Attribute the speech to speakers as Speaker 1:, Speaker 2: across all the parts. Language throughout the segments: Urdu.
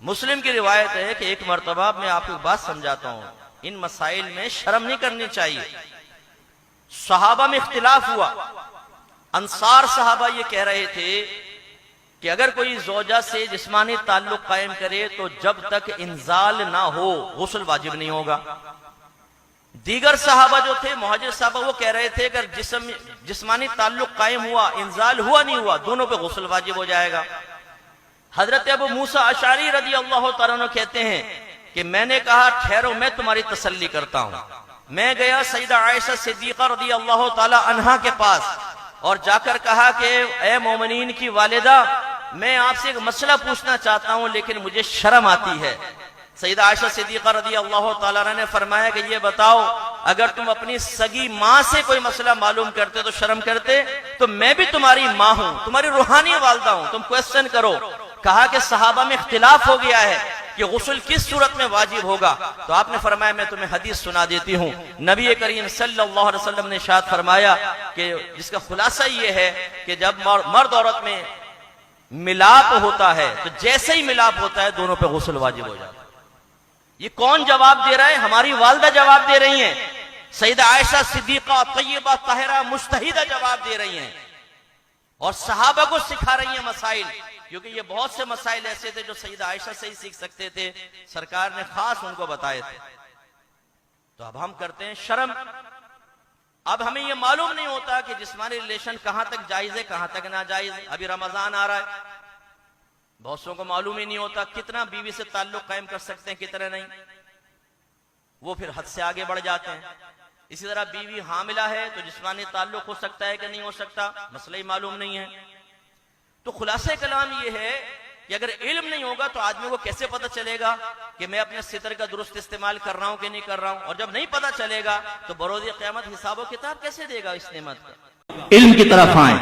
Speaker 1: مسلم کی روایت ہے کہ ایک مرتبہ میں آپ کو ایک بات سمجھاتا ہوں، ان مسائل میں شرم نہیں کرنی چاہیے۔ صحابہ میں اختلاف ہوا، انصار صحابہ یہ کہہ رہے تھے کہ اگر کوئی زوجہ سے جسمانی تعلق قائم کرے تو جب تک انزال نہ ہو غسل واجب نہیں ہوگا۔ دیگر صحابہ جو تھے مہاجر صحابہ وہ کہہ رہے تھے کہ اگر جسمانی تعلق قائم ہوا، انزال ہوا نہیں ہوا، دونوں پہ غسل واجب ہو جائے گا۔ حضرت ابو موسیٰ اشعری رضی اللہ تعالیٰ عنہ کہتے ہیں کہ میں نے کہا ٹھہرو میں تمہاری تسلی کرتا ہوں۔ میں گیا سیدہ عائشہ صدیقہ رضی اللہ تعالیٰ عنہا کے پاس اور جا کر کہا کہ اے مومنین کی والدہ، میں آپ سے ایک مسئلہ پوچھنا چاہتا ہوں لیکن مجھے شرم آتی ہے۔ سیدہ عائشہ صدیقہ رضی اللہ تعالیٰ عنہ نے فرمایا کہ یہ بتاؤ، اگر تم اپنی سگی ماں سے کوئی مسئلہ معلوم کرتے تو شرم کرتے، تو میں بھی تمہاری ماں ہوں، تمہاری روحانی والدہ ہوں، تم کویسچن کرو۔ کہا کہ صحابہ میں اختلاف ہو گیا ہے کہ غسل کس صورت میں واجب ہوگا، تو آپ نے فرمایا میں تمہیں حدیث سنا دیتی ہوں۔ نبی کریم صلی اللہ علیہ وسلم نے ارشاد فرمایا کہ جس کا خلاصہ یہ ہے کہ جب مرد عورت میں ملاپ ہوتا ہے تو جیسے ہی ملاپ ہوتا ہے دونوں پہ غسل واجب ہو جاتا ہے۔ یہ کون جواب دے رہا ہے؟ ہماری والدہ جواب دے رہی ہیں، سیدہ عائشہ صدیقہ طیبہ طاہرہ مجتہدہ جواب دے رہی ہیں اور صحابہ کو سکھا رہی ہیں مسائل، کیونکہ یہ بہت سے مسائل ایسے تھے جو سیدہ عائشہ سے ہی سیکھ سکتے تھے، سرکار نے خاص ان کو بتائے تھے۔ تو اب ہم کرتے ہیں شرم۔ اب ہمیں یہ معلوم نہیں ہوتا کہ جسمانی ریلیشن کہاں تک جائز ہے کہاں تک ناجائز ہے۔ ابھی رمضان آ رہا ہے، بہت سو کو معلوم ہی نہیں ہوتا کتنا بیوی سے تعلق قائم کر سکتے ہیں کتنا نہیں، وہ پھر حد سے آگے بڑھ جاتے ہیں۔ اسی طرح بیوی حاملہ ہے تو جسمانی تعلق ہو سکتا ہے کہ نہیں ہو سکتا، مسئلہ ہی معلوم نہیں ہے۔ تو خلاصہ کلام یہ ہے کہ اگر علم نہیں ہوگا تو آدمی کو کیسے پتہ چلے گا کہ میں اپنے ستر کا درست استعمال کر رہا ہوں کہ نہیں کر رہا ہوں، اور جب نہیں پتہ چلے گا تو بروز قیامت حساب و کتاب کیسے دے گا اس نعمت کا۔
Speaker 2: علم کی طرف آئیں،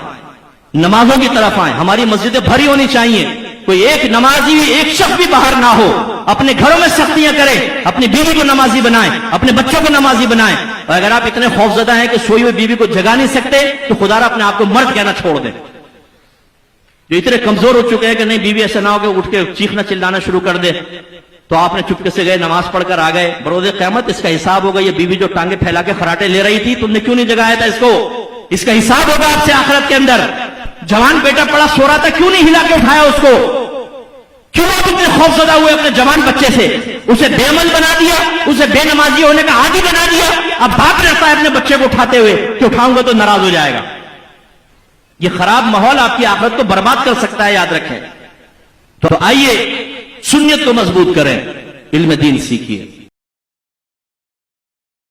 Speaker 2: نمازوں کی طرف آئیں، ہماری مسجدیں بھری ہونی چاہیے، کوئی ایک نمازی ایک شخص بھی باہر نہ ہو، اپنے گھروں میں سختیاں کریں، اپنی بیوی کو نمازی بنائیں، اپنے بچوں کو نمازی بنائیں، اور اگر آپ اتنے خوفزدہ ہیں کہ سوئی ہوئی بیوی کو جگا نہیں سکتے تو خدا را اپنے آپ کو مرد کہنا چھوڑ دیں۔ جو اتنے کمزور ہو چکے ہیں کہ نہیں بیوی ایسا نہ ہو کہ اٹھ کے چیخنا چلانا شروع کر دے، تو آپ نے چپکے سے گئے نماز پڑھ کر آ گئے، بروز قیامت اس کا حساب ہوگا۔ یہ بیوی جو ٹانگیں پھیلا کے خراٹے لے رہی تھی، تم نے کیوں نہیں جگایا تھا اس کو؟ اس کا حساب ہوگا آپ سے آخرت کے اندر۔ جوان بیٹا پڑا سو رہا تھا، کیوں نہیں ہلا کے اٹھایا اس کو؟ کیوں آپ اتنے خوفزدہ ہوئے اپنے جوان بچے سے؟ اسے بے عمل بنا دیا، اسے بے نمازی ہونے کا عادی بنا دیا، اب باپ رہتا ہے اپنے بچے کو اٹھاتے ہوئے کہ اٹھاؤں گا تو ناراض ہو جائے گا۔ یہ خراب ماحول آپ کی آخرت کو برباد کر سکتا ہے، یاد رکھیں۔ تو آئیے سنت کو مضبوط کریں، علم دین سیکھیے۔